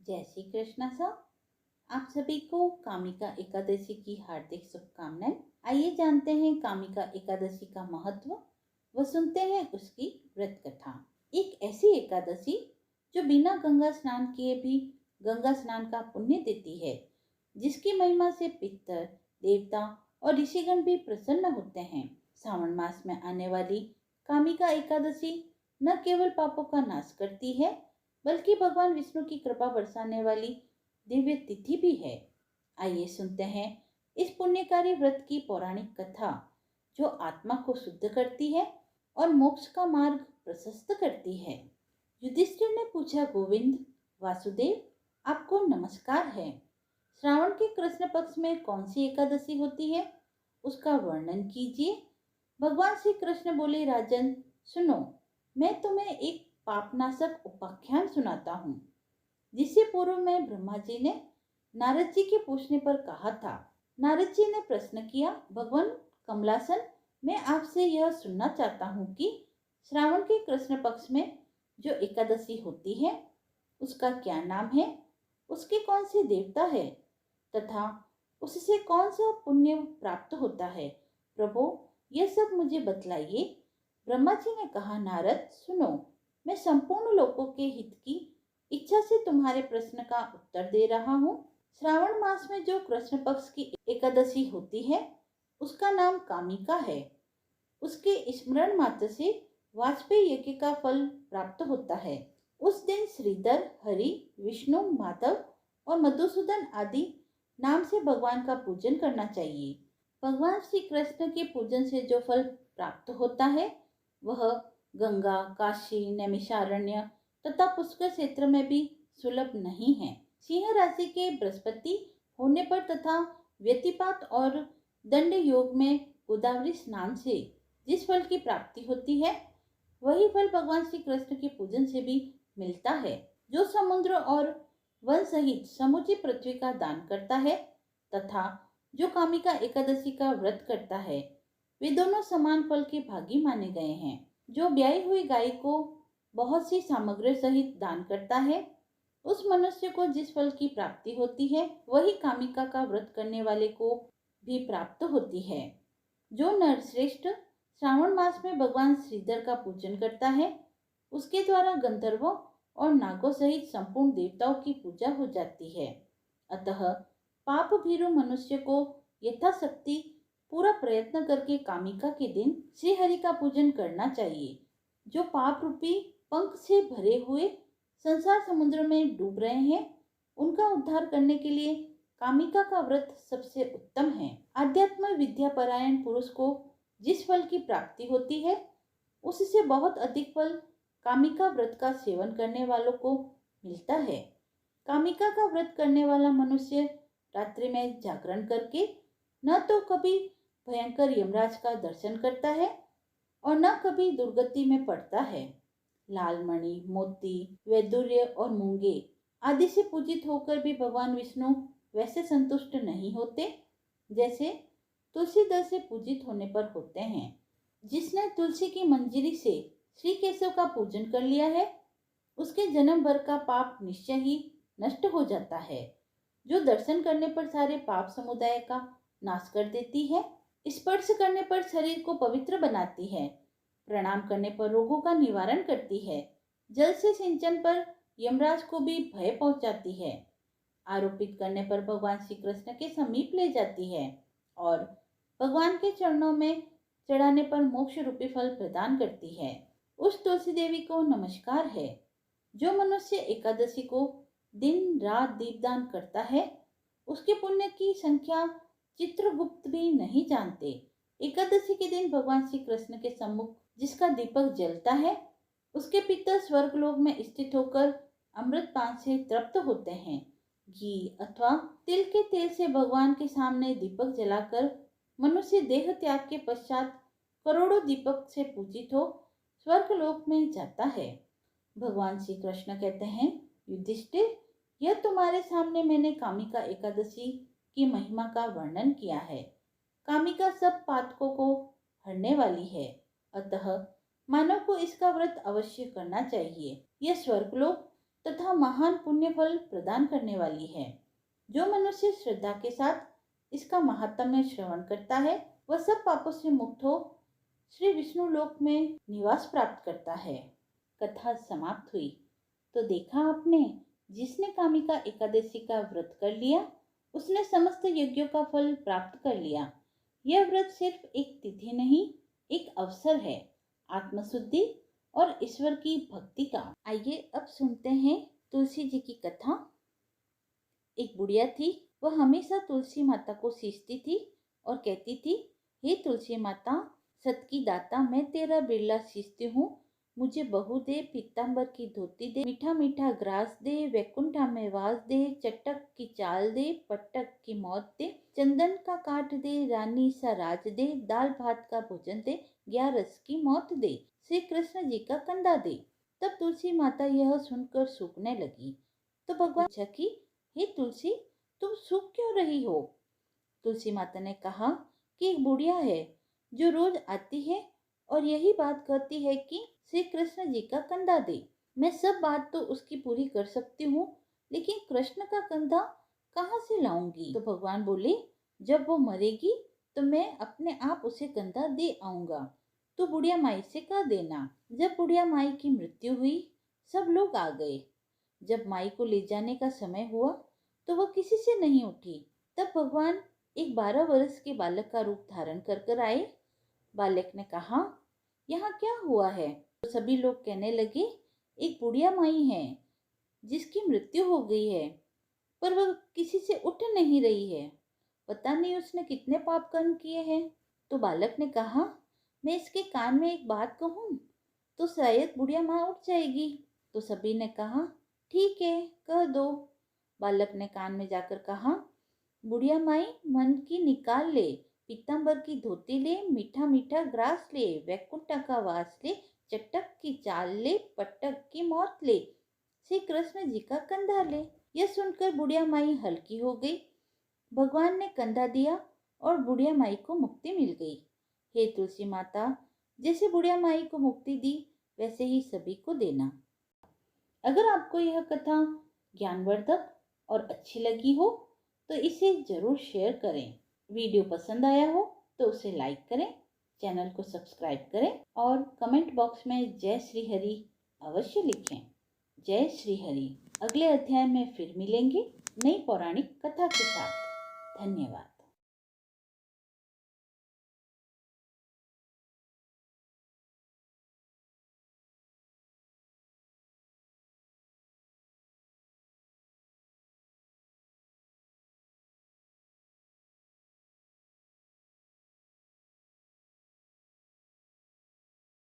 जय श्री कृष्ण सर। आप सभी को कामिका एकादशी की हार्दिक शुभकामनाएं। आइए जानते हैं कामिका एकादशी का महत्व व सुनते हैं उसकी व्रत कथा। एक ऐसी एकादशी जो बिना गंगा स्नान किए भी गंगा स्नान का पुण्य देती है, जिसकी महिमा से पितर, देवता और ऋषिगण भी प्रसन्न होते हैं। श्रावण मास में आने वाली कामिका एकादशी न केवल पापों का नाश करती है, बल्कि भगवान विष्णु की कृपा बरसाने वाली दिव्य तिथि भी है। आइए सुनते हैं इस पुण्यकारी व्रत की पौराणिक कथा, जो आत्मा को शुद्ध करती है और मोक्ष का मार्ग प्रशस्त करती है। युधिष्ठिर ने पूछा, गोविंद, वासुदेव, आपको नमस्कार है। श्रावण के कृष्ण पक्ष में कौन सी एकादशी होती है, उसका वर्णन कीजिए। भगवान श्री कृष्ण बोले, राजन सुनो, मैं तुम्हें एक पापनाशक उपाख्यान सुनाता हूँ, जिसे पूर्व में ब्रह्मा जी ने नारद जी के पूछने पर कहा था। नारद जी ने प्रश्न किया, भगवान कमलासन, मैं आपसे यह सुनना चाहता हूँ कि श्रावण के कृष्ण पक्ष में जो एकादशी होती है, उसका क्या नाम है, उसके कौन से देवता है तथा उससे कौन सा पुण्य प्राप्त होता है। प्रभु, यह सब मुझे बतलाइए। ब्रह्मा जी ने कहा, नारद सुनो, मैं संपूर्ण लोगों के हित की इच्छा से तुम्हारे प्रश्न का उत्तर दे रहा हूँ। श्रावण मास में जो कृष्ण पक्ष की एकादशी होती है, उसका नाम कामिका है। उसके स्मरण मात्र से वाजपेयी यज्ञ का फल प्राप्त होता है। उस दिन श्रीधर, हरि, विष्णु, माधव और मधुसूदन आदि नाम से भगवान का पूजन करना चाहिए। भगवान श्री कृष्ण के पूजन से जो फल प्राप्त होता है, वह गंगा, काशी, नैमिषारण्य तथा पुष्कर क्षेत्र में भी सुलभ नहीं है। सिंह राशि के बृहस्पति होने पर तथा व्यतिपात और दंड योग में गोदावरी स्नान से जिस फल की प्राप्ति होती है, वही फल भगवान श्री कृष्ण के पूजन से भी मिलता है। जो समुद्र और वन सहित समूची पृथ्वी का दान करता है तथा जो कामिका एकादशी का व्रत करता है, वे दोनों समान फल के भागी माने गए हैं। जो ब्याई हुई गाय को बहुत सी सामग्री सहित दान करता है, उस मनुष्य को जिस फल की प्राप्ति होती है, वही कामिका का व्रत करने वाले को भी प्राप्त होती है। जो नरश्रेष्ठ श्रावण मास में भगवान श्रीधर का पूजन करता है, उसके द्वारा गंधर्वों और नागों सहित संपूर्ण देवताओं की पूजा हो जाती है। अतः पाप भीरु मनुष्य को यथाशक्ति पूरा प्रयत्न करके कामिका के दिन श्री हरि का पूजन करना चाहिए। जो पाप रूपी पंख से भरे हुए संसार समुद्र में डूब रहे हैं, उनका उद्धार करने के लिए कामिका का व्रत सबसे उत्तम है। आध्यात्म विद्या परायण पुरुष को जिस फल की प्राप्ति होती है, उससे बहुत अधिक फल कामिका व्रत का सेवन करने वालों को मिलता है। कामिका का व्रत करने वाला मनुष्य रात्रि में जागरण करके न तो कभी भयंकर यमराज का दर्शन करता है और न कभी दुर्गति में पड़ता है। लाल मणि, मोती, वैदुर्य और मूंगे आदि से पूजित होकर भी भगवान विष्णु वैसे संतुष्ट नहीं होते जैसे तुलसी दल से पूजित होने पर होते हैं। जिसने तुलसी की मंजरी से श्री केशव का पूजन कर लिया है, उसके जन्म भर का पाप निश्चय ही नष्ट हो जाता है। जो दर्शन करने पर सारे पाप समुदाय का नाश कर देती है, स्पर्श करने पर शरीर को पवित्र बनाती है, प्रणाम करने पर रोगों का निवारण करती है, जल से सिंचन पर यमराज को भी भय पहुंचाती है, आरोपित करने पर भगवान श्री कृष्ण के समीप ले जाती है और भगवान के चरणों में चढ़ाने पर मोक्ष रूपी फल प्रदान करती है। उस तुलसी देवी को नमस्कार है। जो मनुष्य एकादशी को दिन रात दीपदान करता है, उसके पुण्य की संख्या चित्रगुप्त भी नहीं जानते। एकादशी के दिन भगवान श्री कृष्ण के सम्मुख जिसका दीपक जलता है, उसके पितर स्वर्गलोक में स्थित होकर अमृत पान से तृप्त होते हैं। घी अथवा तिल के तेल से भगवान के सामने दीपक जलाकर मनुष्य देह त्याग के पश्चात करोड़ों दीपक से पूजित हो स्वर्गलोक में जाता है। भगवान श्री कृष्ण कहते हैं, युधिष्ठिर, यह तुम्हारे सामने मैंने कामिका एकादशी की महिमा का वर्णन किया है। कामिका सब पातकों को हरने वाली है, अतः मानव को इसका व्रत अवश्य करना चाहिए। यह स्वर्गलोक तथा महान पुण्य फल प्रदान करने वाली है। जो मनुष्य श्रद्धा के साथ इसका महात्म्य श्रवण करता है वह सब पापों से मुक्त हो श्री विष्णु लोक में निवास प्राप्त करता है। कथा समाप्त हुई। तो देखा आपने, जिसने कामिका एकादशी का व्रत कर लिया उसने समस्त यज्ञों का फल प्राप्त कर लिया। यह व्रत सिर्फ एक तिथि नहीं, एक अवसर है आत्मशुद्धि और ईश्वर की भक्ति का। आइए अब सुनते हैं तुलसी जी की कथा। एक बुढ़िया थी, वह हमेशा तुलसी माता को सींचती थी और कहती थी, हे तुलसी माता, सत की दाता, मैं तेरा बिरला सींचती हूँ, मुझे बहू दे, पीताम्बर की धोती दे, मीठा मीठा ग्रास दे, वैकुंठा में वास दे, चटक की चाल दे, पटक की मौत दे, चंदन का काट दे, रानी सा राज दे, दाल भात का भोजन दे, 11 की मौत दे, श्री कृष्ण जी का कंधा दे। तब तुलसी माता यह सुनकर सूखने लगी। तो भगवान पूछा कि हे तुलसी, तुम सूख क्यों रही हो? तुलसी माता ने कहा कि एक बुढ़िया है जो रोज आती है और यही बात कहती है कि श्री कृष्ण जी का कंधा दे। मैं सब बात तो उसकी पूरी कर सकती हूँ, लेकिन कृष्ण का कंधा कहाँ से लाऊंगी? तो भगवान बोले, जब वो मरेगी तो मैं अपने आप उसे कंधा दे आऊंगा, तो बुढ़िया माई से कह देना। जब बुढ़िया माई की मृत्यु हुई सब लोग आ गए। जब माई को ले जाने का समय हुआ तो वह किसी से नहीं उठी। तब भगवान एक 12 वर्ष के बालक का रूप धारण कर आए। बालक ने कहा, यहाँ क्या हुआ है? तो सभी लोग कहने लगे, एक बुढ़िया माई है जिसकी मृत्यु हो गई है, पर वह किसी से उठ नहीं रही है। पता नहीं उसने कितने पाप कर्म किए हैं। तो बालक ने कहा, मैं इसके कान में एक बात कहूँ तो शायद बुढ़िया माँ उठ जाएगी। तो सभी ने कहा, ठीक है, कह दो। बालक ने कान में जाकर कहा, बुढ़िया माई, मन की निकाल ले, पीताम्बर की धोती ले, मीठा मीठा ग्रास ले, वैकुंठ का वास ले, चटक की चाल ले, पटक की मौत ले, श्री कृष्ण जी का कंधा ले। यह सुनकर बुढ़िया माई हल्की हो गई। भगवान ने कंधा दिया और बुढ़िया माई को मुक्ति मिल गई। हे तुलसी माता, जैसे बुढ़िया माई को मुक्ति दी वैसे ही सभी को देना। अगर आपको यह कथा ज्ञानवर्धक और अच्छी लगी हो तो इसे जरूर शेयर करें। वीडियो पसंद आया हो तो उसे लाइक करें, चैनल को सब्सक्राइब करें और कमेंट बॉक्स में जय श्री हरि अवश्य लिखें। जय श्री हरि। अगले अध्याय में फिर मिलेंगे नई पौराणिक कथा के साथ। धन्यवाद।